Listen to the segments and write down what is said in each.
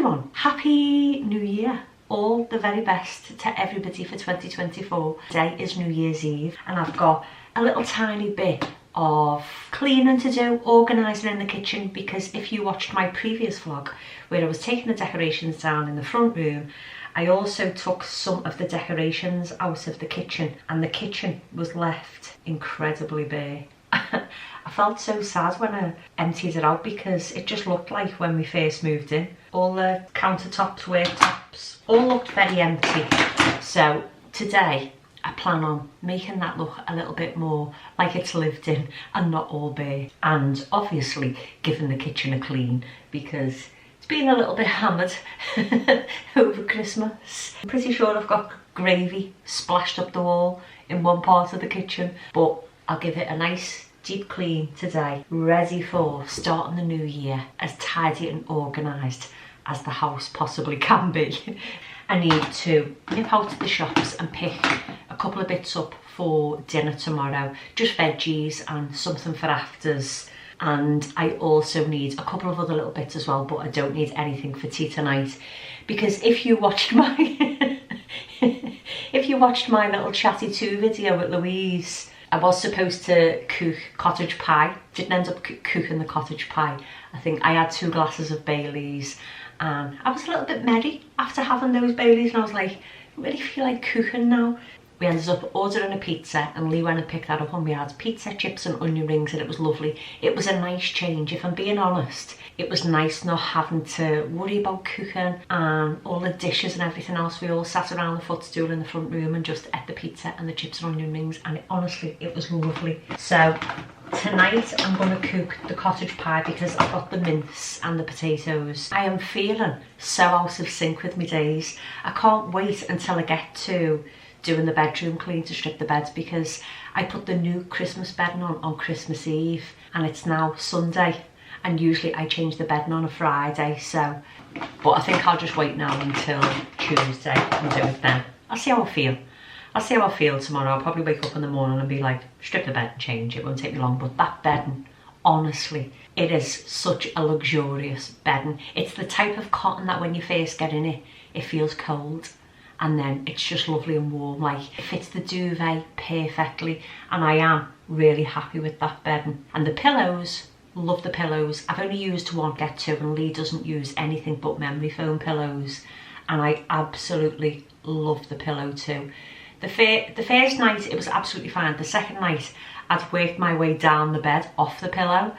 everyone, happy new year. All the very best to everybody for 2024. Today is New Year's Eve and I've got a little tiny bit of cleaning to do, organising in the kitchen, because if you watched my previous vlog where I was taking the decorations down in the front room, I also took some of the decorations out of the kitchen and the kitchen was left incredibly bare. I felt so sad when I emptied it out because it just looked like when we first moved in. All the countertops, worktops, all looked very empty. So today I plan on making that look a little bit more like it's lived in and not all bare. And obviously giving the kitchen a clean because it's been a little bit hammered over Christmas. I'm pretty sure I've got gravy splashed up the wall in one part of the kitchen, but I'll give it a nice deep clean today, ready for starting the new year as tidy and organised as the house possibly can be. I need to nip out to the shops and pick a couple of bits up for dinner tomorrow, just veggies and something for afters. And I also need a couple of other little bits as well, but I don't need anything for tea tonight, because if you watched my if you watched my little chatty 2 video with Louise, I was supposed to cook cottage pie. Didn't end up cooking the cottage pie. I think I had 2 glasses of Baileys and I was a little bit merry after having those Baileys, and I was like, I really feel like cooking now. We ended up ordering a pizza and Lee went and picked that up and we had pizza, chips and onion rings and it was lovely. It was a nice change, if I'm being honest. It was nice not having to worry about cooking and all the dishes and everything else. We all sat around the footstool in the front room and just ate the pizza and the chips and onion rings, and honestly, it was lovely. So tonight I'm going to cook the cottage pie because I've got the mince and the potatoes. I am feeling so out of sync with my days. I can't wait until I get to doing the bedroom clean to strip the beds, because I put the new Christmas bedding on Christmas Eve and it's now Sunday, and usually I change the bedding on a Friday, so, but I think I'll just wait now until Tuesday and do it then. I'll see how I feel. I'll see how I feel tomorrow. I'll probably wake up in the morning and be like, strip the bed and change. It won't take me long, but that bedding, honestly, it is such a luxurious bedding. It's the type of cotton that when you first get in it, it feels cold. And then it's just lovely and warm, like it fits the duvet perfectly, and I am really happy with that bedding. And the pillows, love the pillows. I've only used one, get 2, and Lee doesn't use anything but memory foam pillows, and I absolutely love the pillow too. The first night it was absolutely fine. The second night I'd worked my way down the bed off the pillow,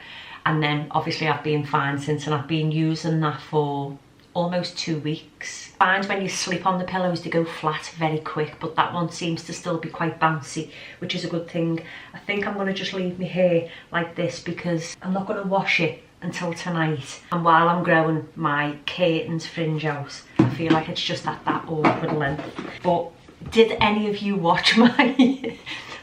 and then obviously I've been fine since, and I've been using that for almost 2 weeks. I find when you sleep on the pillows they go flat very quick, but that one seems to still be quite bouncy, which is a good thing. I think I'm going to just leave my hair like this because I'm not going to wash it until tonight, and while I'm growing my curtains fringe out, I feel like it's just at that awkward length. But did any of you watch my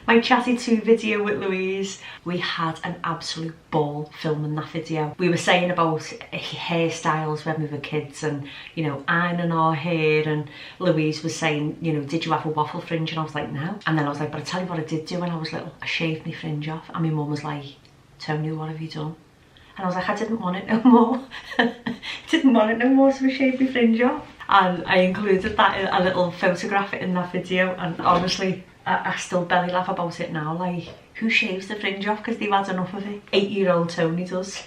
my chatty 2 video with Louise? We had an absolute ball filming that video. We were saying about hairstyles when we were kids and, you know, ironing our hair, and Louise was saying, you know, did you have a waffle fringe? And I was like, no. And then I was like, but I tell you what I did do when I was little. I shaved my fringe off, and my mum was like, Toni, what have you done? And I was like, I didn't want it no more. Didn't want it no more, so I shaved my fringe off. And I included that in a little photograph in that video, and honestly, I still belly laugh about it now, like, who shaves the fringe off because they've had enough of it? 8-year-old Toni does.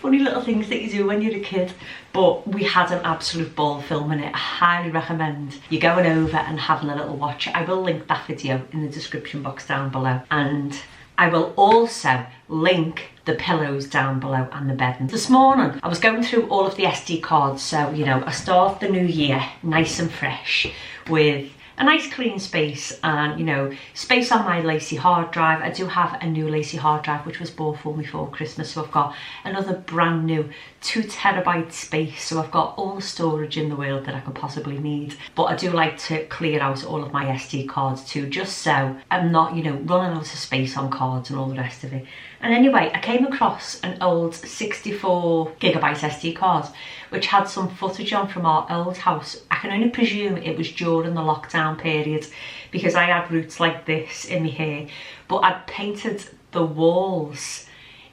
Funny little things that you do when you're a kid. But we had an absolute ball filming it. I highly recommend you going over and having a little watch. I will link that video in the description box down below, and I will also link the pillows down below and the bedding. This morning I was going through all of the SD cards, so you know, I start the new year nice and fresh with a nice clean space and, you know, space on my lacy hard drive. I do have a new lacy hard drive which was bought for me for Christmas, so I've got another brand new 2 terabyte space, so I've got all the storage in the world that I could possibly need. But I do like to clear out all of my SD cards too, just so I'm not, you know, running out of space on cards and all the rest of it. And anyway, I came across an old 64 gigabyte SD card which had some footage on from our old house. I can only presume it was during the lockdown period because I had roots like this in my hair, but I'd painted the walls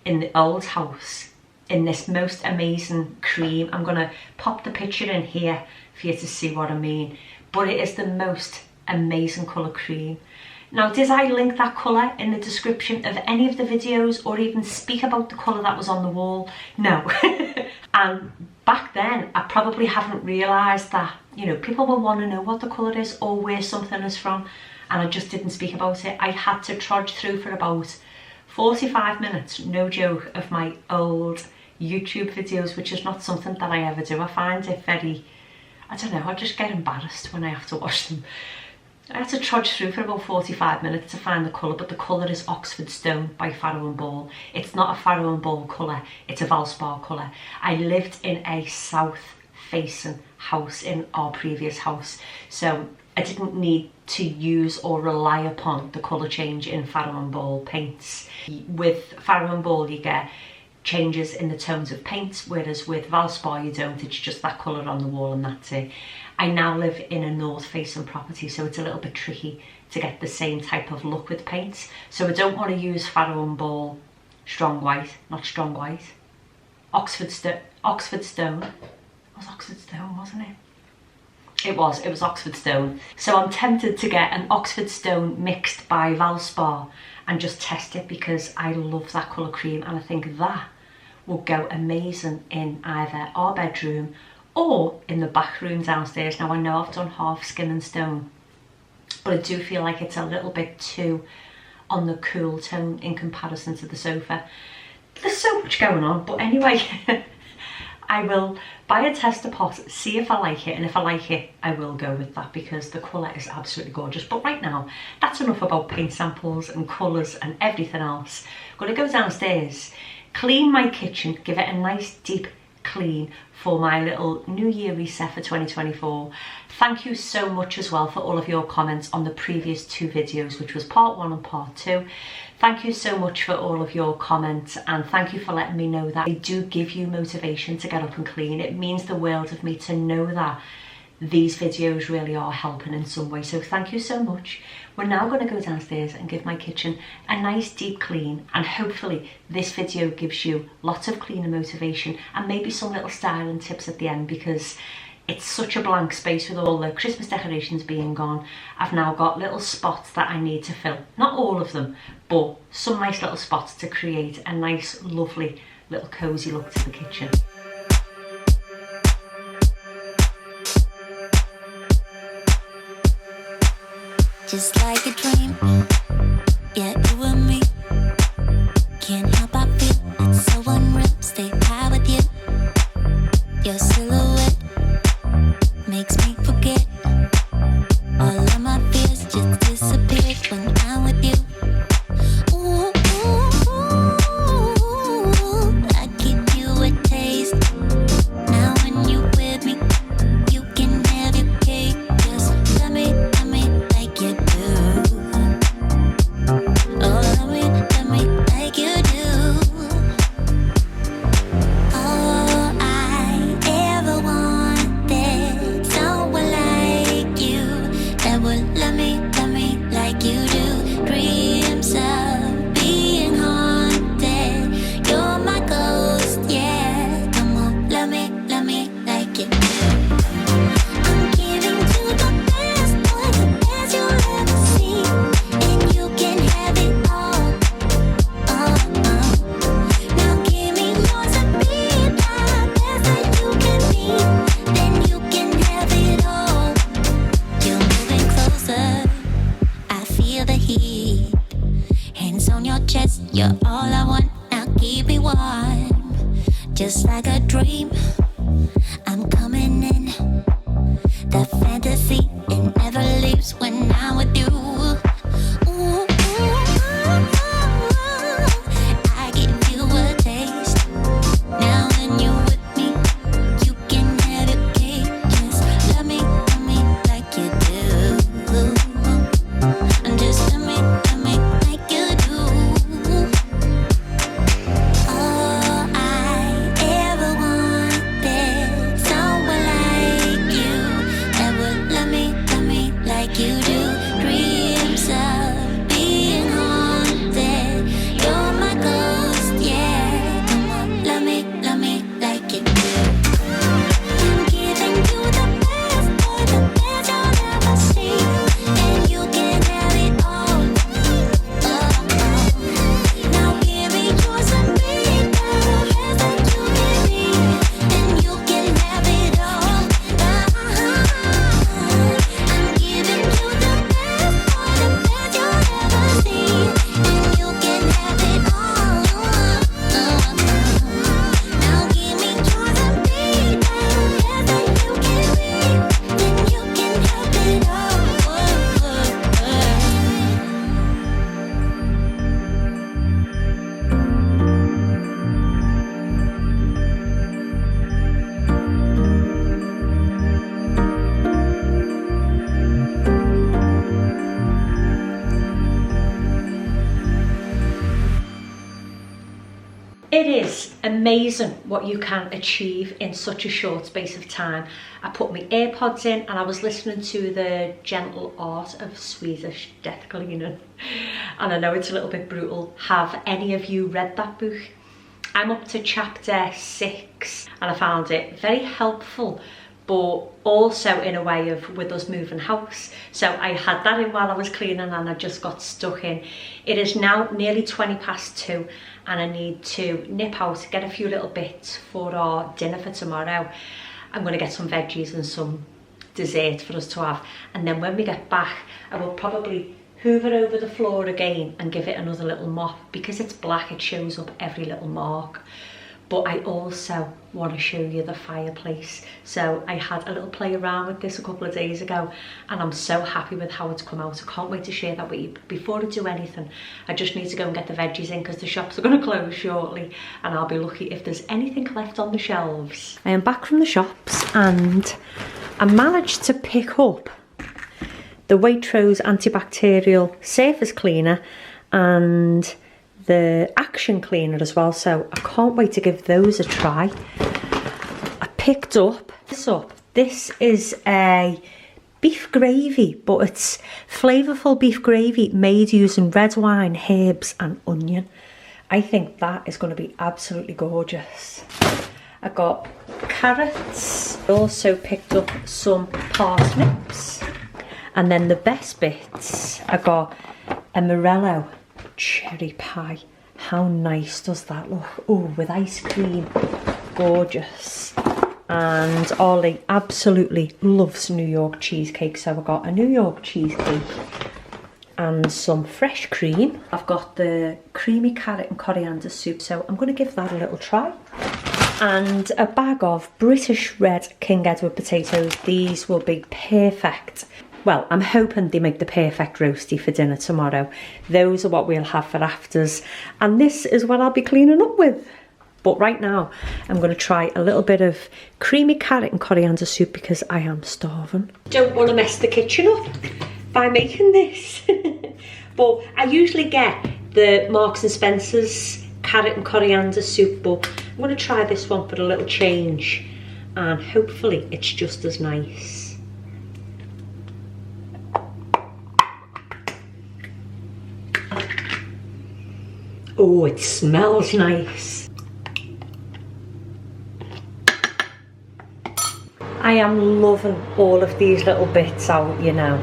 in the old house in this most amazing cream. I'm gonna pop the picture in here for you to see what I mean, but it is the most amazing colour cream. Now, did I link that colour in the description of any of the videos or even speak about the colour that was on the wall? No. And back then, I probably haven't realised that, you know, people will want to know what the colour is or where something is from, and I just didn't speak about it. I had to trudge through for about 45 minutes, no joke, of my old YouTube videos, which is not something that I ever do. I find it very, I don't know, I just get embarrassed when I have to watch them. I had to trudge through for about 45 minutes to find the colour, but the colour is Oxford Stone by Farrow & Ball. It's not a Farrow & Ball colour, it's a Valspar colour. I lived in a south-facing house in our previous house, so I didn't need to use or rely upon the colour change in Farrow & Ball paints. With Farrow & Ball you get changes in the tones of paint, whereas with Valspar you don't. It's just that colour on the wall and that's it. I now live in a north-facing property, so it's a little bit tricky to get the same type of look with paints. So I don't want to use Farrow & Ball strong white, not strong white. Oxford Stone. It was Oxford Stone, wasn't it? It was Oxford Stone. So I'm tempted to get an Oxford Stone mixed by Valspar and just test it, because I love that colour cream and I think that will go amazing in either our bedroom or in the back room downstairs. Now, I know I've done half Skin and Stone, but I do feel like it's a little bit too on the cool tone in comparison to the sofa. There's so much going on, but anyway, I will buy a tester pot, see if I like it, and if I like it, I will go with that, because the colour is absolutely gorgeous. But right now, that's enough about paint samples and colours and everything else. I'm going to go downstairs, clean my kitchen, give it a nice deep clean for my little New Year reset for 2024. Thank you so much as well for all of your comments on the previous two videos, which was part 1 and part 2. Thank you so much for all of your comments, and thank you for letting me know that they do give you motivation to get up and clean. It means the world of me to know that these videos really are helping in some way, so thank you so much. We're now going to go downstairs and give my kitchen a nice deep clean, and hopefully this video gives you lots of cleaner motivation and maybe some little styling tips at the end, because it's such a blank space with all the Christmas decorations being gone. I've now got little spots that I need to fill. Not all of them, but some nice little spots to create a nice, lovely, little cosy look to the kitchen. Just like a dream, yeah, you and me. Can't help but feel it's so unreal. Stay high with you. Your silhouette makes me forget all of my fears. Just disappear when I'm with you. Ooh, ooh, ooh, I give you a taste. Now when you with me, you can have your cake. Just love me like you do. Oh, love me like you do. All I ever wanted, someone like you that would love me like you do. Dreams of being haunted, you're my ghost, yeah. Come on, love me like you do. I'm giving to the best, boy, the best you'll ever see, and you can have it all. Now give me yours and be the best that you can be, then you can have it all. You're moving closer, I feel the heat. Hands on your chest, you're all I want. Now keep me warm, just like a dream. I'm coming in. The fantasy, it never leaves when I'm with you. Ooh, I give you a taste. Now when you're with me, you can have your cake. Just love me like you do. And just love me like you do. All I ever wanted, someone like you that would love me like you do. Dream amazing what you can achieve in such a short space of time. I put my AirPods in and I was listening to The Gentle Art of Swedish Death Cleaning. And I know it's a little bit brutal. Have any of you read that book? I'm up to chapter 6 and I found it very helpful, but also in a way of with us moving house. So I had that in while I was cleaning and I just got stuck in. It is now nearly 2:20 and I need to nip out, get a few little bits for our dinner for tomorrow. I'm going to get some veggies and some dessert for us to have. And then when we get back, I will probably hoover over the floor again and give it another little mop. Because it's black, it shows up every little mark. But I also want to show you the fireplace. So I had a little play around with this a couple of days ago and I'm so happy with how it's come out. I can't wait to share that with you. But before I do anything, I just need to go and get the veggies in because the shops are going to close shortly and I'll be lucky if there's anything left on the shelves. I am back from the shops and I managed to pick up the Waitrose antibacterial surface cleaner and the action cleaner as well, so I can't wait to give those a try. I picked up this is a beef gravy, but it's flavourful beef gravy made using red wine, herbs and onion. I think that is going to be absolutely gorgeous. I got carrots, I also picked up some parsnips, and then the best bits, I got a Morello cherry pie. How nice does that look? Oh, with ice cream, gorgeous. And Ollie absolutely loves New York cheesecake, so I got a New York cheesecake and some fresh cream. I've got the creamy carrot and coriander soup, so I'm going to give that a little try. And a bag of British red King Edward potatoes. These will be perfect. Well, I'm hoping they make the perfect roasty for dinner tomorrow. Those are what we'll have for afters. And this is what I'll be cleaning up with. But right now, I'm going to try a little bit of creamy carrot and coriander soup because I am starving. Don't want to mess the kitchen up by making this. But I usually get the Marks and Spencer's carrot and coriander soup, but I'm going to try this one for a little change. And hopefully it's just as nice. Oh, it smells nice. I am loving all of these little bits out, you know.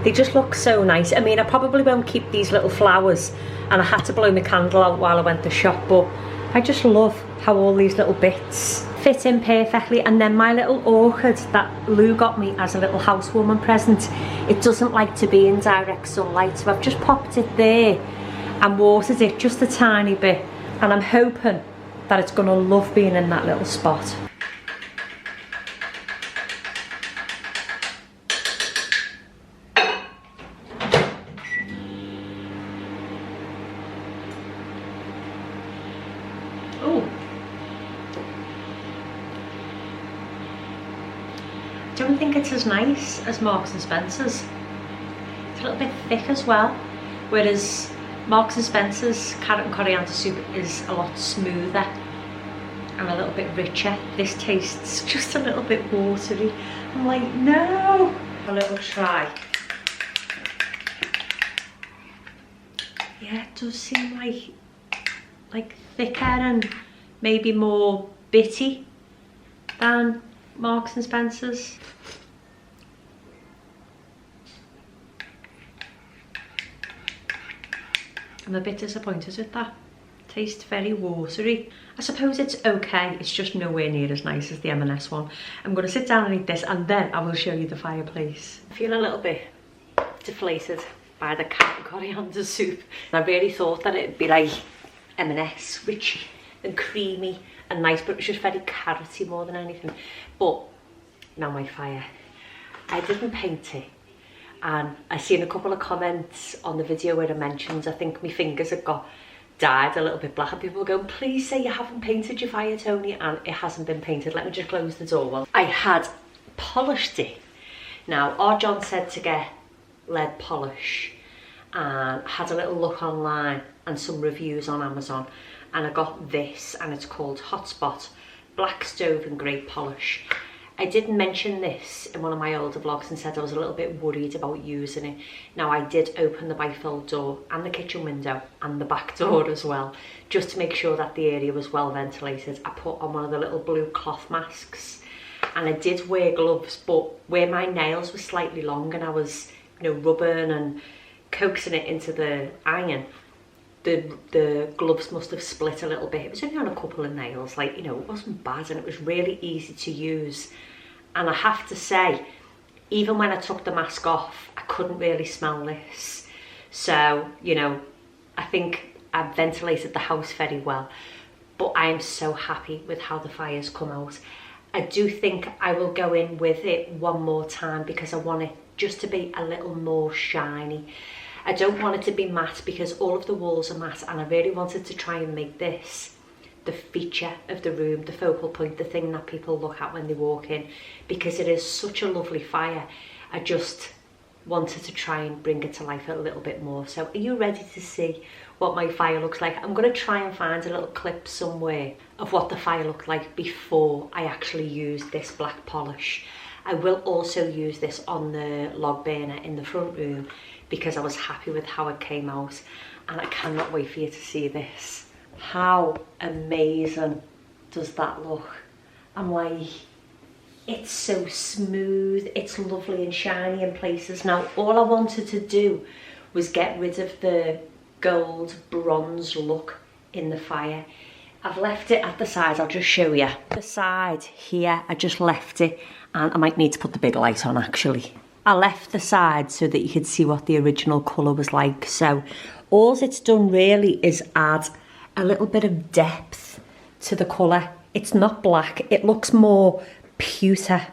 They just look so nice. I mean, I probably won't keep these little flowers and I had to blow my candle out while I went to shop, but I just love how all these little bits fit in perfectly. And then my little orchid that Lou got me as a little housewarming present, it doesn't like to be in direct sunlight, so I've just popped it there and watered it just a tiny bit, and I'm hoping that it's going to love being in that little spot. Oh, I don't think it's as nice as Marks and Spencer's. It's a little bit thick as well, whereas Marks and Spencer's carrot and coriander soup is a lot smoother and a little bit richer. This tastes just a little bit watery. I'm like, no! A little try. Yeah, it does seem like thicker and maybe more bitty than Marks and Spencer's. I'm a bit disappointed with that. Tastes very watery. I suppose it's okay, it's just nowhere near as nice as the M&S one. I'm going to sit down and eat this and then I will show you the fireplace. I feel a little bit deflated by the carrot and coriander soup. I really thought that it'd be like M&S, richy and creamy and nice, but it was just very carroty more than anything. But now my fire. I didn't paint it. And I seen a couple of comments on the video where I mentioned I think my fingers had got dyed a little bit black and people were going, please say you haven't painted your fire, Toni, and it hasn't been painted. Let me just close the door. Well, I had polished it. Now, our John said to get lead polish and had a little look online and some reviews on Amazon, and I got this, and it's called Hotspot Black Stove and Grey Polish. I did mention this in one of my older vlogs and said I was a little bit worried about using it. Now, I did open the bifold door and the kitchen window and the back door as well, just to make sure that the area was well ventilated. I put on one of the little blue cloth masks, and I did wear gloves, but where my nails were slightly long and I was, you know, rubbing and coaxing it into the iron, the gloves must have split a little bit. It was only on a couple of nails, like, you know, it wasn't bad, and it was really easy to use. And I have to say, even when I took the mask off, I couldn't really smell this. So, you know, I think I've ventilated the house very well, but I am so happy with how the fire's come out. I do think I will go in with it one more time because I want it just to be a little more shiny. I don't want it to be matte because all of the walls are matte, and I really wanted to try and make this the feature of the room, the focal point, the thing that people look at when they walk in, because it is such a lovely fire. I just wanted to try and bring it to life a little bit more. So are you ready to see what my fire looks like? I'm going to try and find a little clip somewhere of what the fire looked like before I actually used this black polish. I will also use this on the log burner in the front room because I was happy with how it came out, and I cannot wait for you to see this. How amazing does that look? I'm like, it's so smooth, it's lovely and shiny in places. Now, all I wanted to do was get rid of the gold bronze look in the fire. I've left it at the side, I'll just show you. The side here, I just left it, and I might need to put the big light on actually. I left the side so that you could see what the original colour was like. So all it's done really is add a little bit of depth to the colour. It's not black, it looks more pewter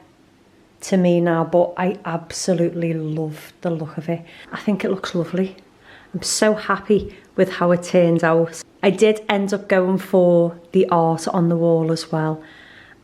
to me now, but I absolutely love the look of it. I think it looks lovely. I'm so happy with how it turned out. I did end up going for the art on the wall as well.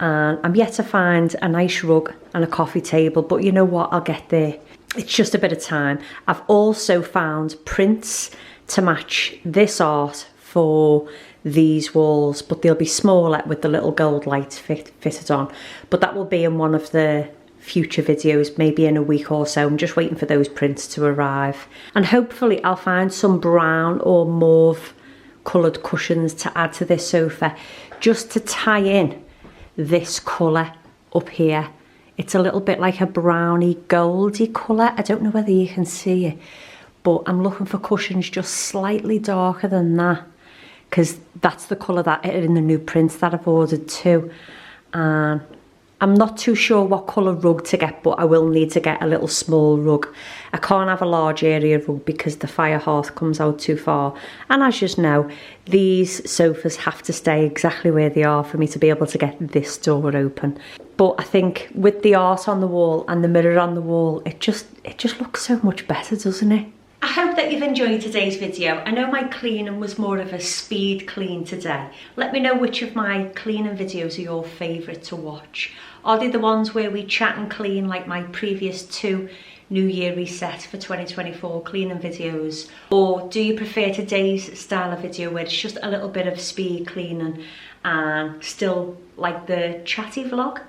And I'm yet to find a nice rug and a coffee table, but you know what, I'll get there. It's just a bit of time. I've also found prints to match this art for these walls, but they'll be smaller with the little gold lights fitted on. But that will be in one of the future videos, maybe in a week or so. I'm just waiting for those prints to arrive. And hopefully I'll find some brown or mauve coloured cushions to add to this sofa, just to tie in this colour up here. It's a little bit like a browny goldy colour. I don't know whether you can see it, but I'm looking for cushions just slightly darker than that, because that's the colour that in the new prints that I've ordered too. And I'm not too sure what colour rug to get, but I will need to get a little small rug. I can't have a large area rug because the fire hearth comes out too far. And as you know, these sofas have to stay exactly where they are for me to be able to get this door open. But I think with the art on the wall and the mirror on the wall, it just looks so much better, doesn't it? I hope that you've enjoyed today's video. I know my cleaning was more of a speed clean today. Let me know which of my cleaning videos are your favourite to watch. Are they the ones where we chat and clean like my previous 2 New Year reset for 2024 cleaning videos? Or do you prefer today's style of video where it's just a little bit of speed cleaning and still like the chatty vlog?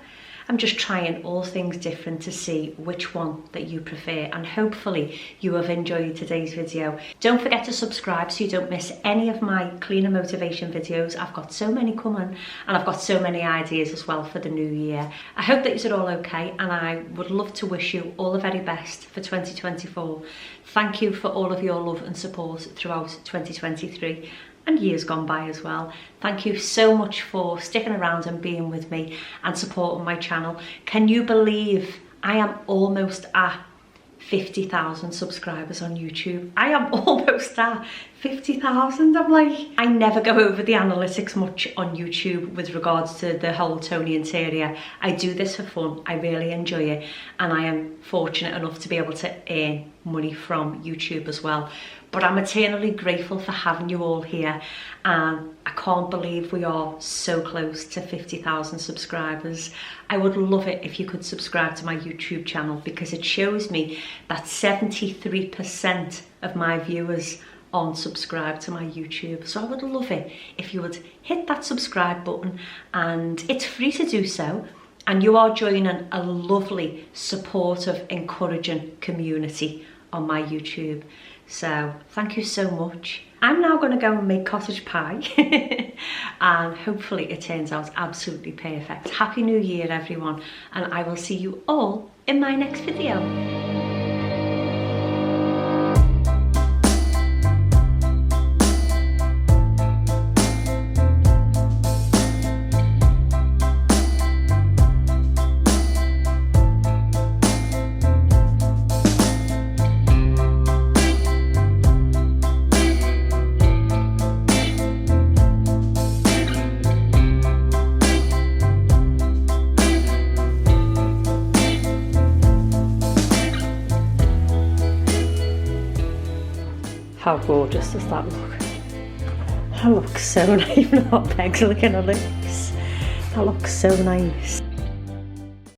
I'm just trying all things different to see which one that you prefer, and hopefully you have enjoyed today's video. Don't forget to subscribe so you don't miss any of my cleaner motivation videos. I've got so many coming, and I've got so many ideas as well for the new year. I hope that you're all okay, and I would love to wish you all the very best for 2024. Thank you for all of your love and support throughout 2023. And years gone by as well. Thank you so much for sticking around and being with me and supporting my channel. Can you believe I am almost at 50,000 subscribers on YouTube? I am almost at 50,000. I'm like, I never go over the analytics much on YouTube with regards to the whole Toni interior. I do this for fun. I really enjoy it, and I am fortunate enough to be able to earn money from YouTube as well. But I'm eternally grateful for having you all here, and I can't believe we are so close to 50,000 subscribers. I would love it if you could subscribe to my YouTube channel, because it shows me that 73% of my viewers unsubscribe to my YouTube. So I would love it if you would hit that subscribe button, and it's free to do so. And you are joining a lovely, supportive, encouraging community on my YouTube. So thank you so much. I'm now going to go and make cottage pie and hopefully it turns out absolutely perfect. Happy New Year everyone, and I will see you all in my next video. How gorgeous does that look? That looks so nice. Even the hot pegs looking at this. That looks so nice.